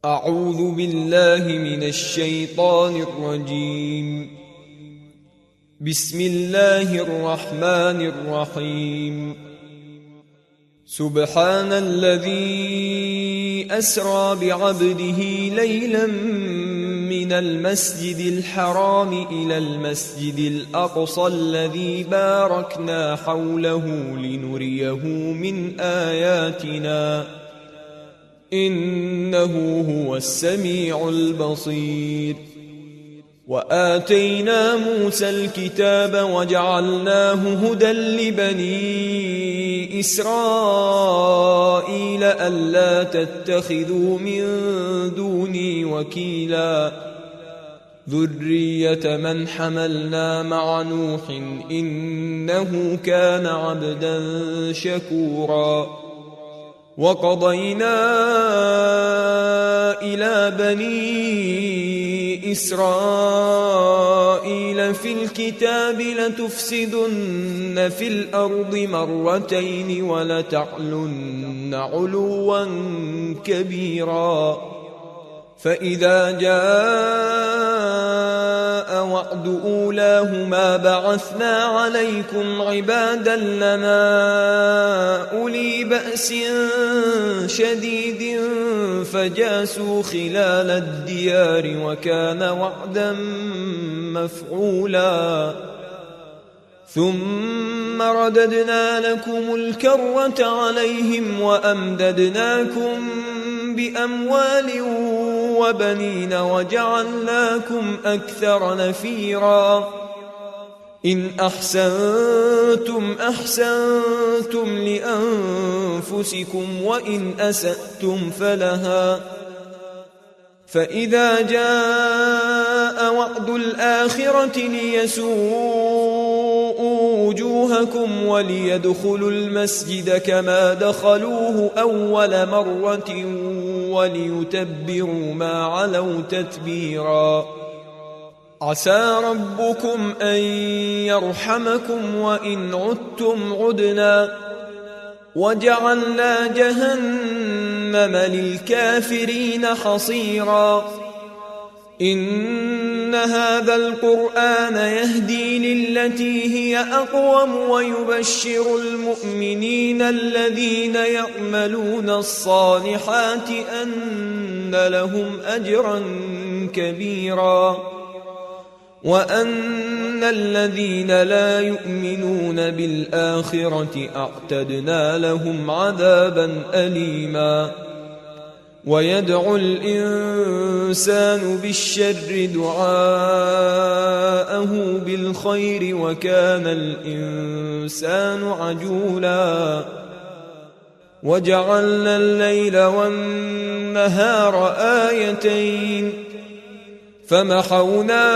أعوذ بالله من الشيطان الرجيم. بسم الله الرحمن الرحيم. سبحان الذي أسرى بعبده ليلا من المسجد الحرام إلى المسجد الأقصى الذي باركنا حوله لنريه من آياتنا إنه هو السميع البصير. وآتينا موسى الكتاب وجعلناه هدى لبني إسرائيل ألا تتخذوا من دوني وكيلا ذرية من حملنا مع نوح إنه كان عبدا شكورا. وقضينا إلى بني إسرائيل في الكتاب لتفسدن في الأرض مرتين ولتعلن علوا كبيرا. فإذا جاء وعد أولاهما بعثنا عليكم عبادا لنا أولي بأس شديد فجاسوا خلال الديار وكان وعدا مفعولا. ثم رددنا لكم الكرة عليهم وأمددناكم بأموال وبنين وجعلناكم أكثر نفيرا. إن أحسنتم أحسنتم لأنفسكم وإن أسأتم فلها. فإذا جاء وعد الآخرة ليسوءوا وجوهكم وليدخلوا المسجد كما دخلوه أول مرة وليتبروا ما علوا تتبيرا. عسى ربكم أن يرحمكم وإن عدتم عدنا وجعلنا جهنم للكافرين حصيرا. إن هذا القرآن يهدي للتي هي أقوم ويبشر المؤمنين الذين يعملون الصالحات أن لهم أجرا كبيرا وأن الذين لا يؤمنون بالآخرة أعتدنا لهم عذابا أليما. ويدعو الإنسان بالشر دعاءه بالخير وكان الإنسان عجولا. وجعلنا الليل والنهار آيتين فمحونا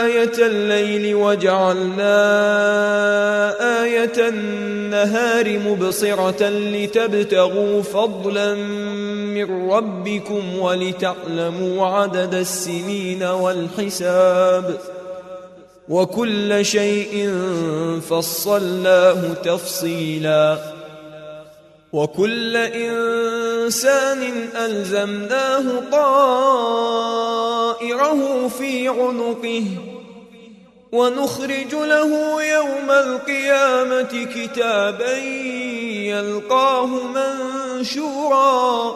آية الليل وجعلنا آية النهار مبصرة لتبتغوا فضلا من ربكم ولتعلموا عدد السنين والحساب وكل شيء فصلناه تفصيلا. وكل إنسان ألزمناه طائره في عنقه ونخرج له يوم القيامة كتابا يلقاه منشورا.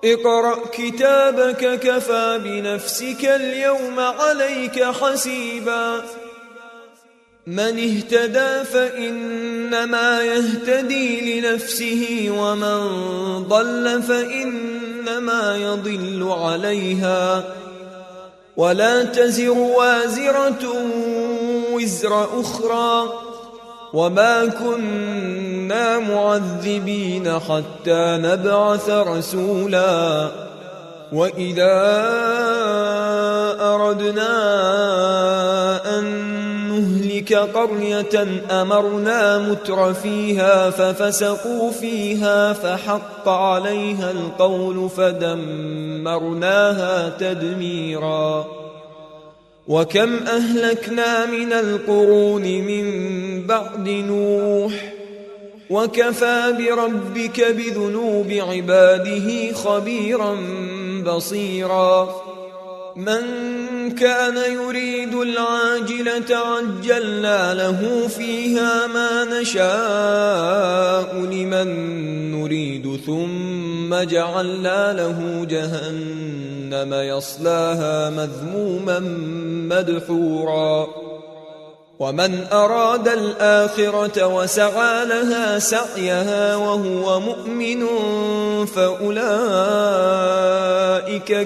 اقرأ كتابك كفى بنفسك اليوم عليك حسيبا. من اهتدى فإنما يهتدي لنفسه ومن ضل فإنما يضل عليها ولا تزر وازرة وزر أخرى وما كنا معذبين حتى نبعث رسولا. وإذا أردنا أن نهلك قرية أمرنا متر فيها ففسقوا فيها فحق عليها القول فدمرناها تدميرا. وكم أهلكنا من القرون من بعد نوح وكفى بربك بذنوب عباده خبيرا بصيرا من كان يريد العاجلة عجلنا له فيها ما نشاء لمن نريد ثم جعلنا له جهنم يصلاها مذموما مدحورا ومن أراد الآخرة وسعى لها سعيها وهو مؤمن فأولئك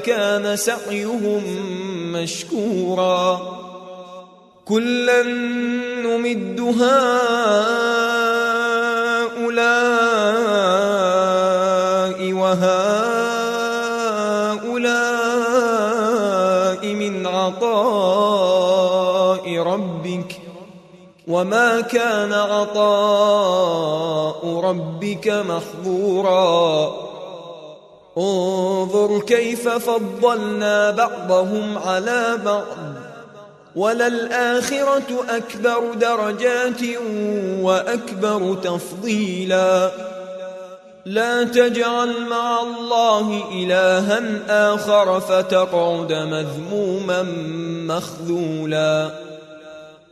كان سعيهم مشكورا كلا نمد هؤلاء وهؤلاء من عطاء ربك وما كان عطاء ربك محظورا انظر كيف فضلنا بعضهم على بعض وللآخرة أكبر درجات وأكبر تفضيلا لا تجعل مع الله إلها آخر فتقعد مذموما مخذولا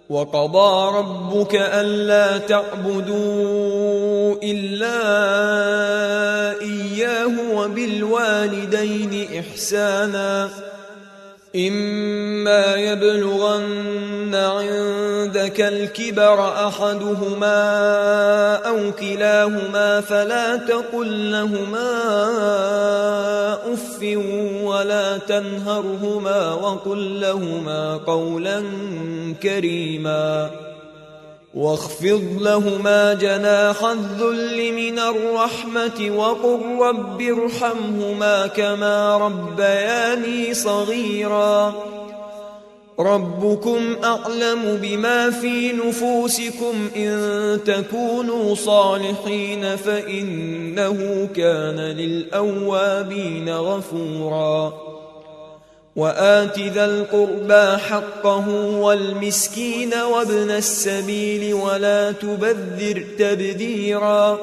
وقضى ربك ألا تعبدوا إلا إياه وبالوالدين إحسانا إما يبلغن عندك الكبر أحدهما أو كلاهما فلا تقل لهما أف ولا تنهرهما وقل لهما قولا كريما واخفض لهما جناح الذل من الرحمة وقل رب ارحمهما كما ربياني صغيرا ربكم أعلم بما في نفوسكم إن تكونوا صالحين فإنه كان للأوابين غفورا وآت ذا القربى حقه والمسكين وابن السبيل ولا تبذر تبذيرا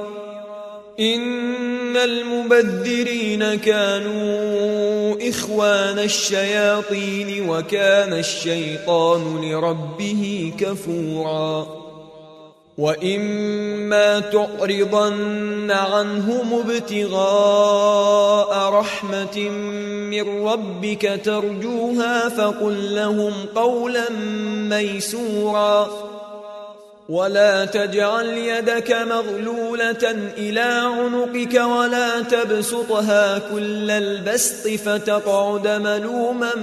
إن المبذرين كانوا إخوان الشياطين وكان الشيطان لربه كفورا وإما تعرضن عنهم ابتغاء رحمة من ربك ترجوها فقل لهم قولا ميسورا ولا تجعل يدك مغلولة إلى عنقك ولا تبسطها كل البسط فتقعد ملوما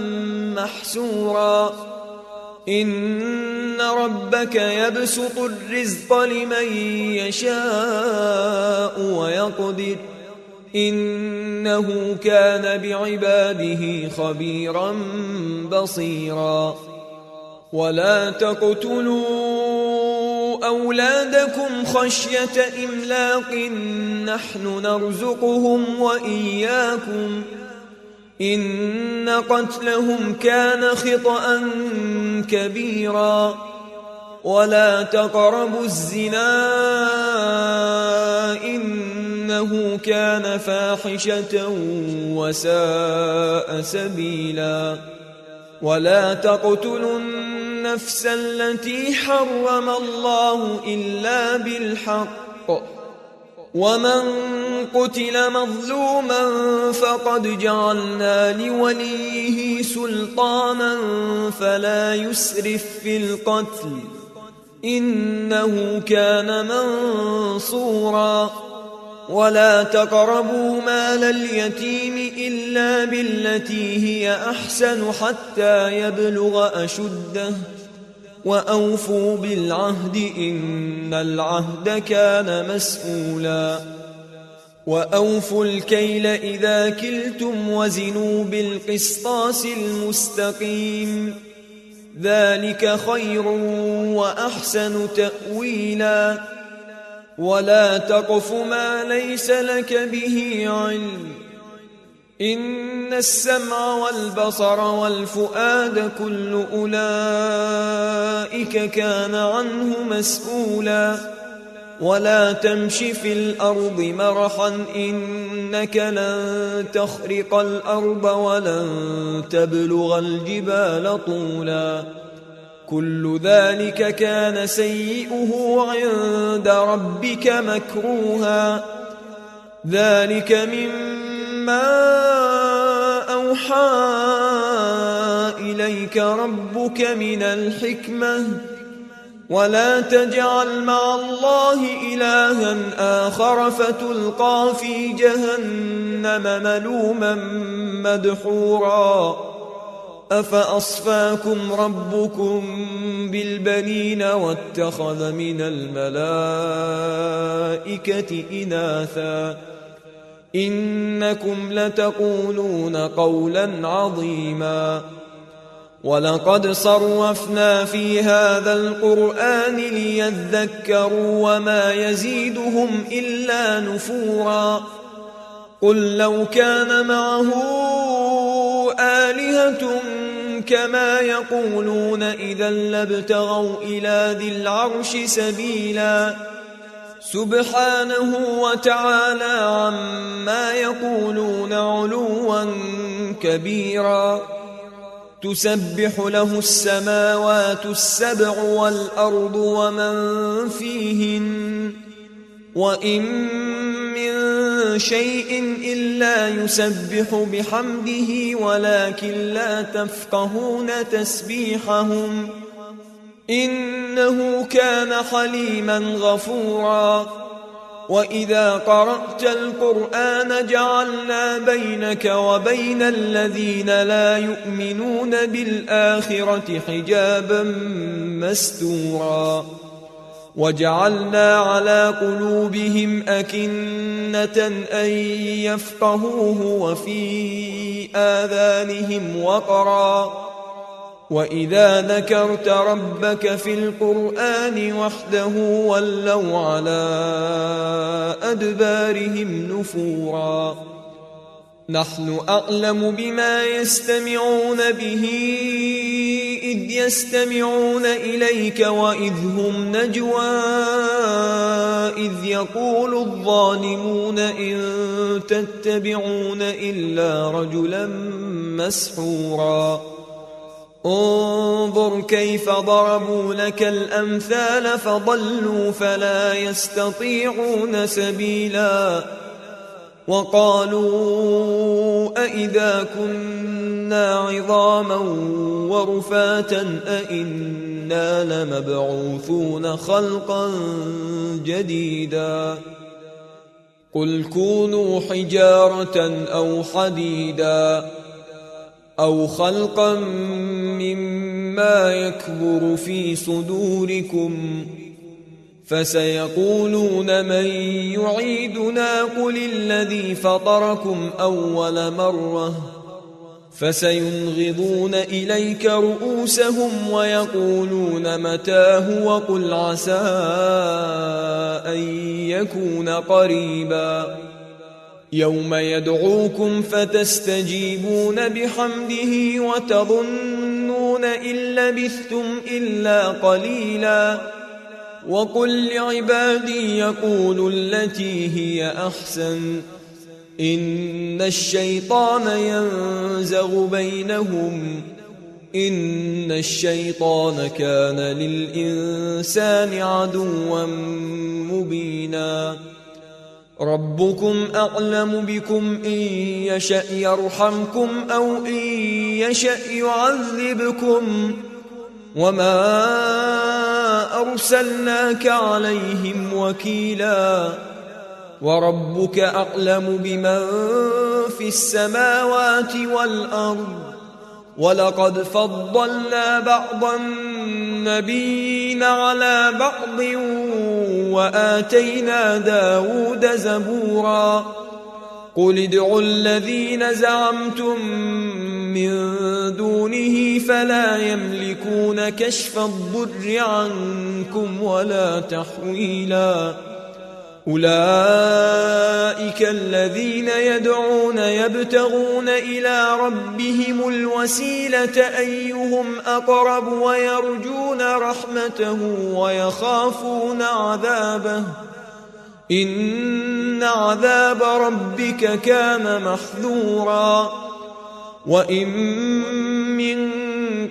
محسورا إن ربك يبسط الرزق لمن يشاء ويقدر إنه كان بعباده خبيرا بصيرا ولا تقتلوا أولادكم خشية إملاق نحن نرزقهم وإياكم إن قتلهم كان خطأ كبيرا ولا تقربوا الزنا إنه كان فاحشة وساء سبيلا ولا تقتلوا النفس التي حرم الله إلا بالحق ومن قتل مظلوما فقد جعلنا لوليه سلطانا فلا يسرف في القتل إنه كان منصورا ولا تقربوا مال اليتيم إلا بالتي هي أحسن حتى يبلغ أشده وأوفوا بالعهد إن العهد كان مسؤولا وأوفوا الكيل إذا كلتم وزنوا بالقسطاس المستقيم ذلك خير وأحسن تأويلا ولا تقف ما ليس لك به علم إن السمع والبصر والفؤاد كل أولئك كان عنه مسؤولا ولا تمش في الأرض مرحا إنك لن تخرق الأرض ولن تبلغ الجبال طولا كل ذلك كان سيئه عند ربك مكروها ذلك مما أوحى إليك ربك من الحكمة ولا تجعل مع الله إلها آخر فتلقى في جهنم ملوما مدحورا أفأصفاكم ربكم بالبنين واتخذ من الملائكة إناثا إنكم لتقولون قولا عظيما ولقد صرفنا في هذا القرآن ليذكروا وما يزيدهم إلا نفورا قل لو كان معه آلهة كما يقولون إذا لابتغوا إلى ذي العرش سبيلا سبحانه وتعالى عما يقولون علوا كبيرا تسبح له السماوات السبع والأرض ومن فيهن وإن من شيء إلا يسبح بحمده ولكن لا تفقهون تسبيحهم إنه كان حليما غفورا وإذا قرأت القرآن جعلنا بينك وبين الذين لا يؤمنون بالآخرة حجابا مستورا وجعلنا على قلوبهم أكنة أن يفقهوه وفي آذانهم وقرا وإذا ذكرت ربك في القرآن وحده ولوا على أدبارهم نفورا نحن أعلم بما يستمعون به إذ يستمعون إليك وإذ هم نجوى إذ يقول الظالمون إن تتبعون إلا رجلا مسحورا انظر كيف ضربوا لك الأمثال فضلوا فلا يستطيعون سبيلا وقالوا أئذا كنا عظاما ورفاتا أئنا لمبعوثون خلقا جديدا قل كونوا حجارة أو حديدا أو خلقا مما يكبر في صدوركم فسيقولون من يعيدنا قل الذي فطركم أول مرة فسينغضون إليك رؤوسهم ويقولون متاه وقل عسى أن يكون قريبا يوم يدعوكم فتستجيبون بحمده وتظنون إن لبثتم إلا قليلا وقل لعبادي يقولوا التي هي أحسن إن الشيطان ينزغ بينهم إن الشيطان كان للإنسان عدوا مبينا ربكم أعلم بكم إن يشأ يرحمكم أو إن يشأ يعذبكم وما أرسلناك عليهم وكيلا وربك أعلم بمن في السماوات والأرض ولقد فضلنا بعض النبيين على بعض وآتينا داود زبورا قل ادعوا الذين زعمتم من دونه فلا يملكون كشف الضر عنكم ولا تحويلا أولئك الذين يدعون يبتغون إلى ربهم الوسيلة أيهم أقرب ويرجون رحمته ويخافون عذابه إن عذاب ربك كان محذورا وإن من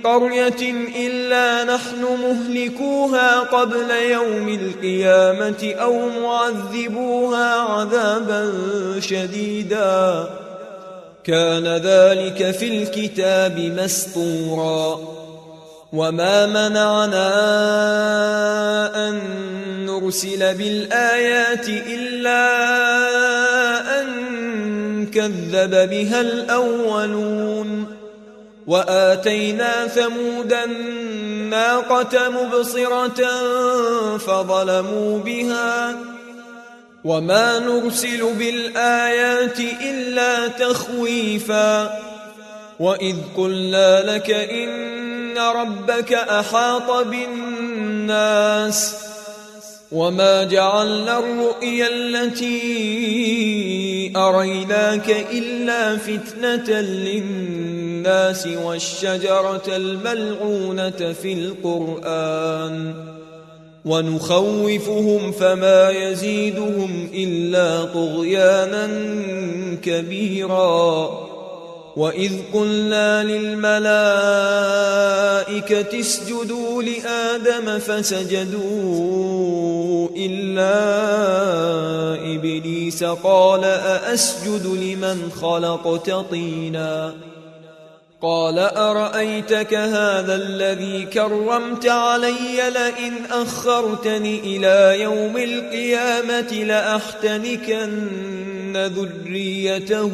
قرية إلا نحن مهلكوها قبل يوم القيامة أو معذبوها عذابا شديدا كان ذلك في الكتاب مسطورا وما منعنا أن نرسل بالآيات إلا أن كذب بها الأولون وآتينا ثمود الناقة مبصرة فظلموا بها وما نرسل بالآيات إلا تخويفا وإذ قلنا لك إن ربك أحاط بالناس وما جعلنا الرؤيا التي أريناك إلا فتنة للناس والشجرة الملعونة في القرآن ونخوفهم فما يزيدهم إلا طغيانا كبيرا وإذ قلنا للملائكة اسجدوا لآدم فسجدوا إلا إبليس قال أأسجد لمن خلقت طينا قال أرأيتك هذا الذي كرمت علي لئن أخرتني إلى يوم القيامة لأحتنكن ذريته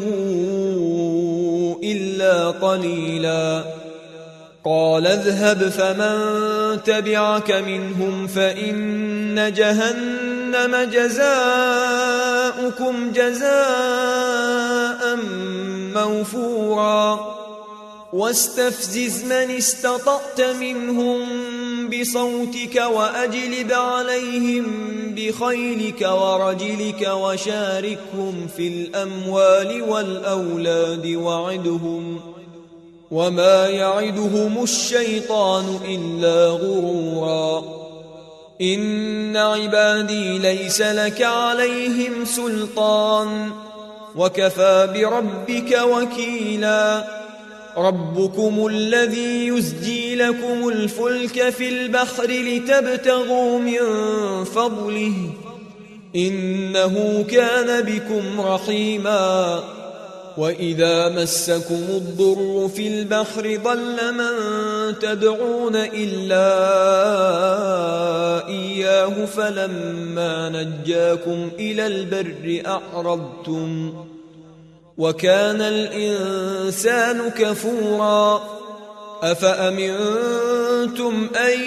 إلا قليلا قال اذهب فمن تبعك منهم فإن جهنم جزاؤكم جزاء موفورا واستفزز من استطعت منهم بصوتك وأجلب عليهم بخيلك ورجلك وشاركهم في الأموال والأولاد وعدهم وما يعدهم الشيطان إلا غرورا إن عبادي ليس لك عليهم سلطان وكفى بربك وكيلا ربكم الذي يزجي لكم الفلك في البحر لتبتغوا من فضله إنه كان بكم رحيما وإذا مسكم الضر في البحر ضل من تدعون إلا إياه فلما نجاكم إلى البر أعرضتم وكان الإنسان كفورا أفأمنتم أن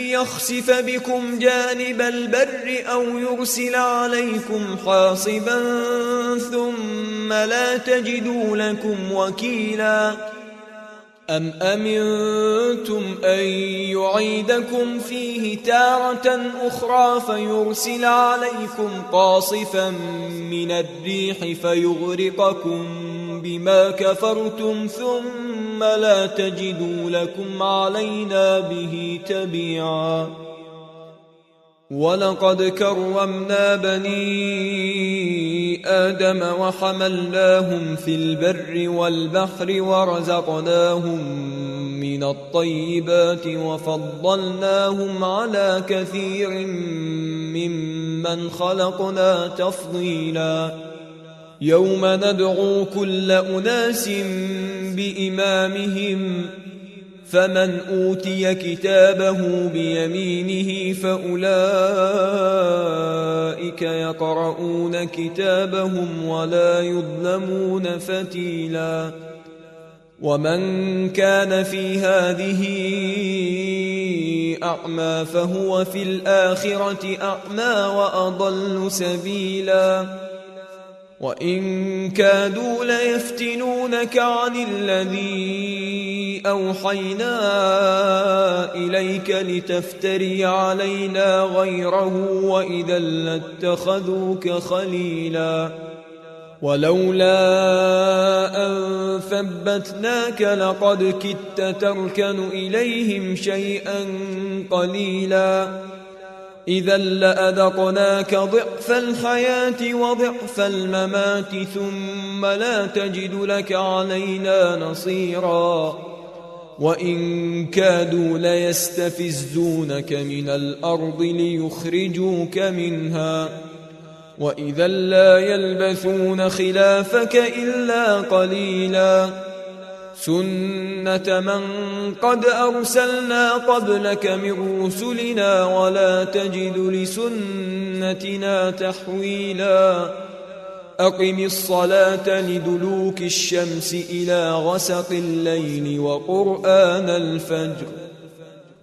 يخسف بكم جانب البر أو يرسل عليكم حاصبا ثم لا تجدوا لكم وكيلا أم أمنتم أن يعيدكم فيه تارة أخرى فيرسل عليكم قاصفا من الريح فيغرقكم بما كفرتم ثم لا تجدوا لكم علينا به تبيعا ولقد كرمنا بني آدم وحملناهم في البر والبحر ورزقناهم من الطيبات وفضلناهم على كثير ممن خلقنا تفضيلا يوم ندعو كل أناس بإمامهم فمن أوتي كتابه بيمينه فأولئك يقرؤون كتابهم ولا يظلمون فتيلا ومن كان في هذه أعمى فهو في الآخرة أعمى وأضل سبيلا وإن كادوا ليفتنونك عن الذي أوحينا إليك لتفتري علينا غيره وإذا لاتخذوك خليلا ولولا أن ثبتناك لقد كدت تركن إليهم شيئا قليلا إذا لأذقناك ضعف الحياة وضعف الممات ثم لا تجد لك علينا نصيرا وإن كادوا ليستفزونك من الأرض ليخرجوك منها وإذا لا يلبثون خلافك إلا قليلا سنة من قد أرسلنا قبلك من رسلنا ولا تجد لسنتنا تحويلا أقم الصلاة لدلوك الشمس إلى غسق الليل وقرآن الفجر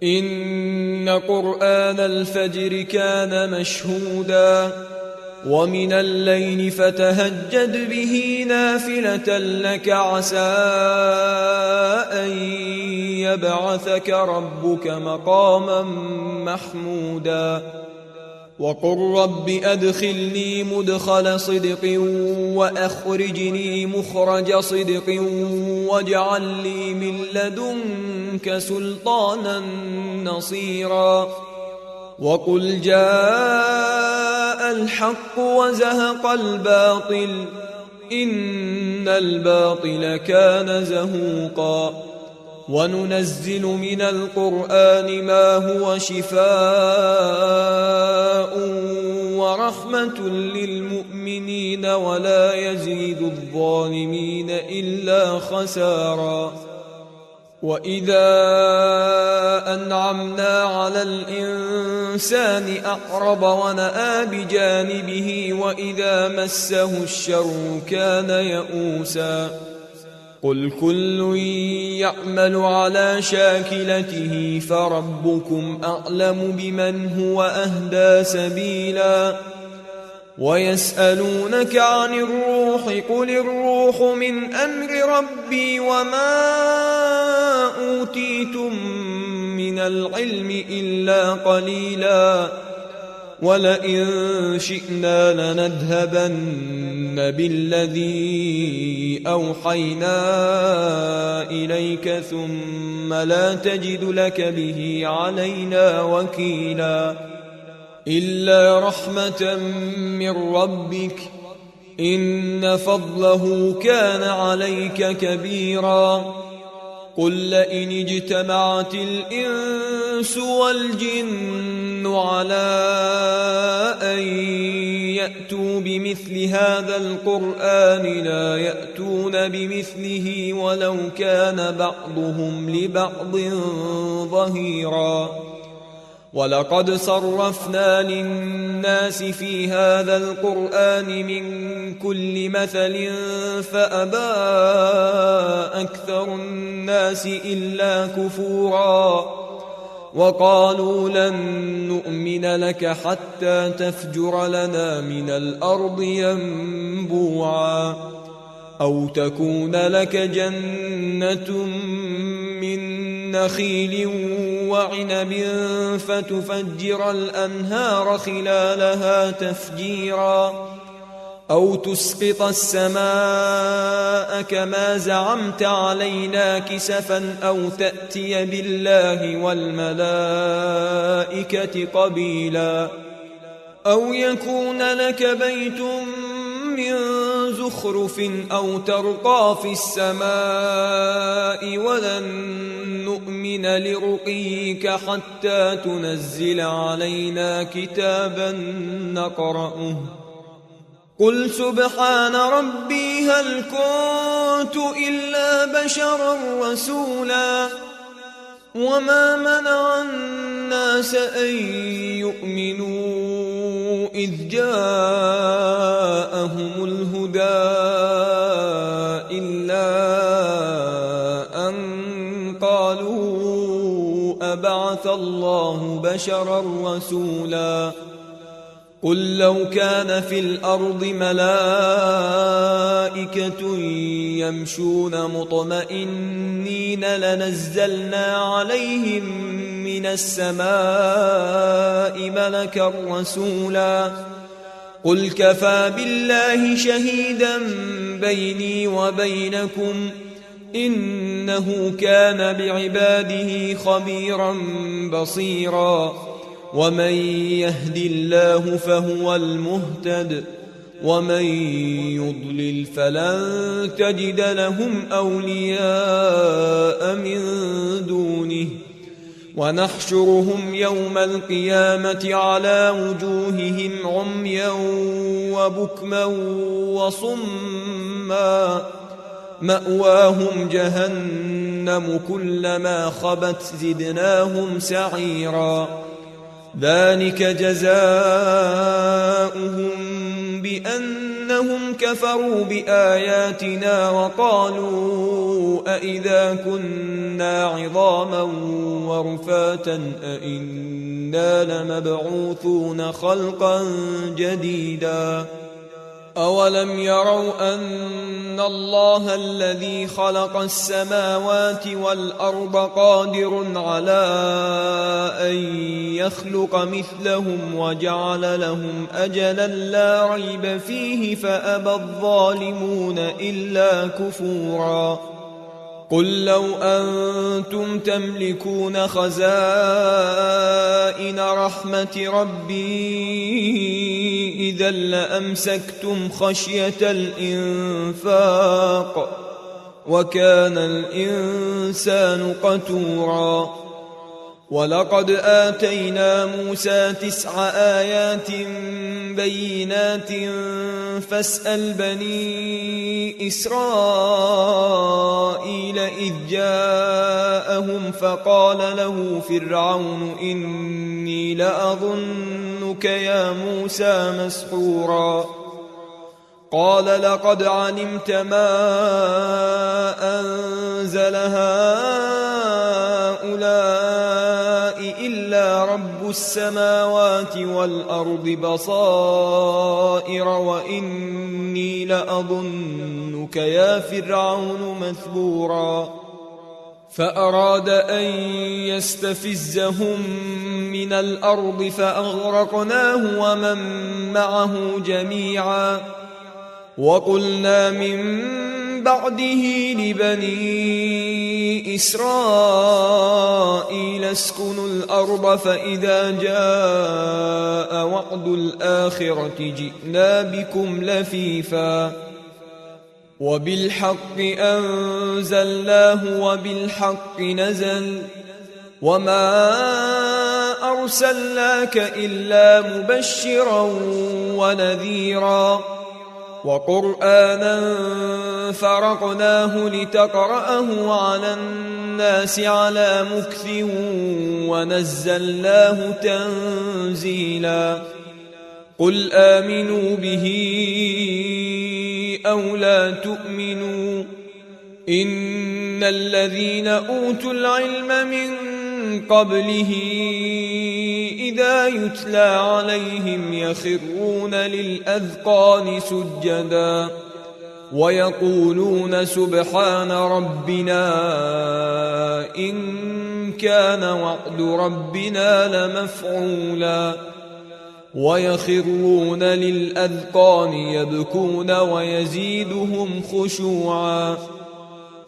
إن قرآن الفجر كان مشهودا ومن الليل فتهجد به نافلة لك عسى أن يبعثك ربك مقاما محمودا وقل رب أدخلني مدخل صدق وأخرجني مخرج صدق واجعل لي من لدنك سلطانا نصيرا وقل جاء الحق وزهق الباطل إن الباطل كان زهوقا وننزل من القرآن ما هو شفاء ورحمة للمؤمنين ولا يزيد الظالمين إلا خسارا وإذا أنعمنا على الإنسان أعرض ونأى بجانبه وإذا مسه الشر كان يئوسا قل كل يعمل على شاكلته فربكم أعلم بمن هو أهدى سبيلا ويسألونك عن الروح قل الروح من أمر ربي وما أوتيتم من العلم إلا قليلا ولئن شئنا لنذهبن بالذي أوحينا إليك ثم لا تجد لك به علينا وكيلا إلا رحمة من ربك إن فضله كان عليك كبيرا قل لئن اجتمعت الإنس والجن على أن يأتوا بمثل هذا القرآن لا يأتون بمثله ولو كان بعضهم لبعض ظهيرا ولقد صرفنا للناس في هذا القرآن من كل مثل فأبى أكثر الناس إلا كفورا وقالوا لن نؤمن لك حتى تفجر لنا من الأرض ينبوعا أو تكون لك جنة من نخيل وعنب فتفجر الأنهار خلالها تفجيرا أو تسقط السماء كما زعمت علينا كسفا أو تأتي بالله والملائكة قبيلا أو يكون لك بيت من زخرف أو ترقى في السماء ولن نؤمن لرقيك حتى تنزل علينا كتابا نقرأه قل سبحان ربي هل كنت إلا بشرا رسولا وما منع الناس أن يؤمنوا إذ جاءهم الهدى إلا أن قالوا أبعث الله بشرا رسولا قل لو كان في الأرض ملائكة يمشون مطمئنين لنزلنا عليهم من السماء ملكا رسولا قل كفى بالله شهيدا بيني وبينكم إنه كان بعباده خبيرا بصيرا ومن يهد الله فهو المهتد ومن يضلل فلن تجد لهم أولياء من دونه ونحشرهم يوم القيامة على وجوههم عميا وبكما وصما مأواهم جهنم كلما خبت زدناهم سعيرا ذلك جزاؤهم بأنهم كفروا بآياتنا وقالوا أئذا كنا عظاما ورفاتا أئنا لمبعوثون خلقا جديدا أولم يروا أن الله الذي خلق السماوات والأرض قادر على أن يخلق مثلهم وجعل لهم أجلا لا ريب فيه فأبى الظالمون إلا كفورا قل لو أنتم تملكون خزائن رحمة ربي إذا لأمسكتم خشية الإنفاق وكان الإنسان قتورا ولقد آتينا موسى 9 آيات بينات فاسأل بني إسرائيل إذ جاءهم فقال له فرعون إني لأظنك يا موسى مسحورا قال لقد علمت ما أنزل هؤلاء إلا رب السماوات والأرض بصائر وإني لأظنك يا فرعون مثبورا فأراد أن يستفزهم من الأرض فأغرقناه ومن معه جميعا وقلنا من بعده لبني إسرائيل اسكنوا الأرض فإذا جاء وعد الآخرة جئنا بكم لفيفا وبالحق أنزلناه وبالحق نزل وما أرسلناك إلا مبشرا ونذيرا وقرآنا فرقناه لتقرأه على الناس على مكث ونزلناه تنزيلا قل آمنوا به أو لا تؤمنوا إن الذين أوتوا العلم من قبله إذا يتلى عليهم يخرون للأذقان سجدا ويقولون سبحان ربنا إن كان وعد ربنا لمفعولا ويخرون للأذقان يبكون ويزيدهم خشوعا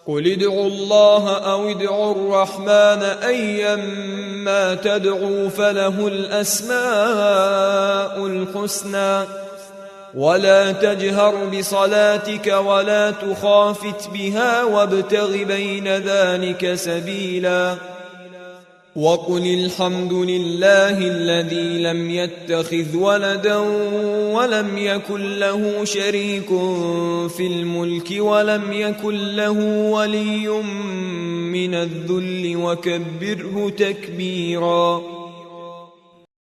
قل ادعوا الله أو ادعوا الرحمن أيما تدعوا فله الأسماء الحسنى ولا تجهر بصلاتك ولا تخافت بها وابتغ بين ذلك سبيلا وقل الحمد لله الذي لم يتخذ ولدا ولم يكن له شريك في الملك ولم يكن له ولي من الذل وكبره تكبيرا